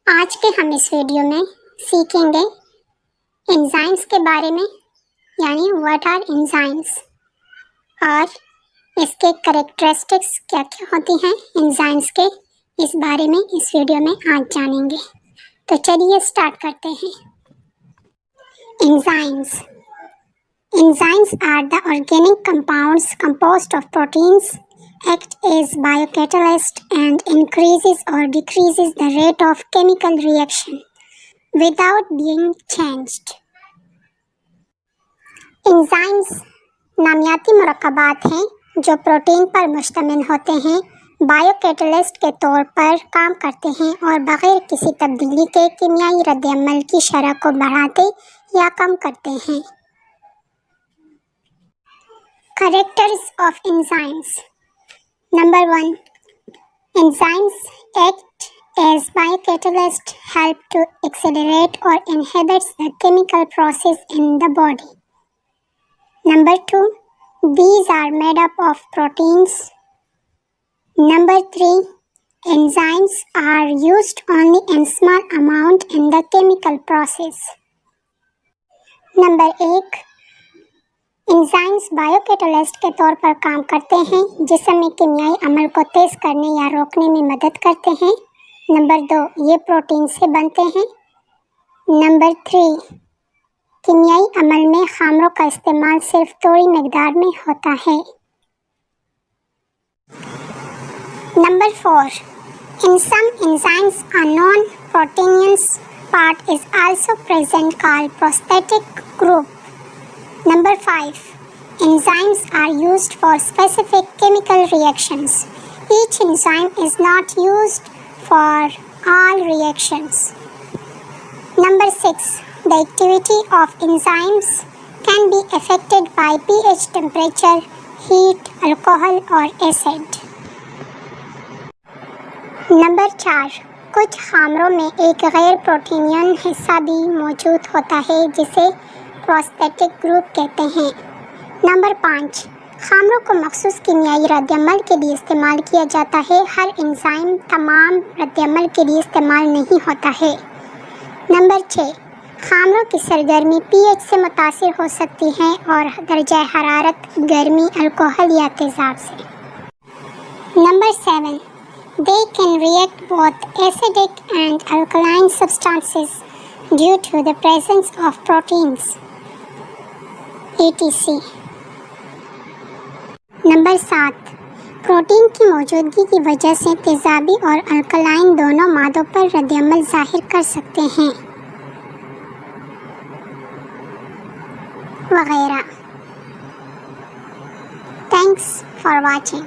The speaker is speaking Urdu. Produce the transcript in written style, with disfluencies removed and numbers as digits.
آج کے ہم اس ویڈیو میں سیکھیں گے انزائمز کے بارے میں، یعنی واٹ آر انزائمز، اور اس کے کریکٹرسٹکس کیا کیا ہوتی ہیں انزائمز کے، اس بارے میں اس ویڈیو میں آج جانیں گے۔ تو چلیے سٹارٹ کرتے ہیں۔ Enzymes are the organic compounds composed of proteins, act as biocatalyst and increases or decreases the rate of chemical reaction without being changed. Enzymes نامیاتی مرکبات ہیں جو پروٹین پر مشتمل ہوتے ہیں، بائیو کیٹلسٹ کے طور پر کام کرتے ہیں اور بغیر کسی تبدیلی کے کیمیائی رد عمل کی شرح کو بڑھاتے یا کم کرتے ہیں۔ Characters of enzymes. Number 1. Enzymes act as biocatalysts, help to accelerate or inhibit the chemical process in the body. Number 2. These are made up of proteins. Number 3. Enzymes are used only in small amount in the chemical process. Number 8. Enzymes bio catalyst کے طور پر کام کرتے ہیں، جسم میں کیمیائی عمل کو تیز کرنے یا روکنے میں مدد کرتے ہیں۔ نمبر 2، یہ پروٹین سے بنتے ہیں۔ نمبر 3، کیمیائی عمل میں خامروں کا استعمال صرف تھوڑی مقدار میں ہوتا ہے۔ Number 4، in some enzymes a non-proteinous part is also present called prosthetic group. Number 5. Enzymes are used for specific chemical reactions. Each enzyme is not used for all reactions. Number 6. The activity of enzymes can be affected by pH, temperature, heat, alcohol or acid. Number 4. کچھ خامروں میں ایک غیر پروٹینین حصہ بھی موجود ہوتا ہے جسے پروستیٹک گروپ کہتے ہیں۔ نمبر 5، خامروں کو مخصوص کیمیائی رد عمل کے لیے استعمال کیا جاتا ہے۔ ہر انزائم تمام رد عمل کے لیے استعمال نہیں ہوتا ہے۔ نمبر 6، خامروں کی سرگرمی پی ایچ سے متاثر ہو سکتی ہے اور درجہ حرارت، گرمی، الکوحل یا تیزاب سے۔ Number 7، they can react both acidic and alkaline substances due to the presence of proteins. etc. Number 7، protein کی موجودگی کی وجہ سے تیزابی اور الکلائن دونوں مادوں پر رد عمل ظاہر کر سکتے ہیں، وغیرہ۔ Thanks for watching.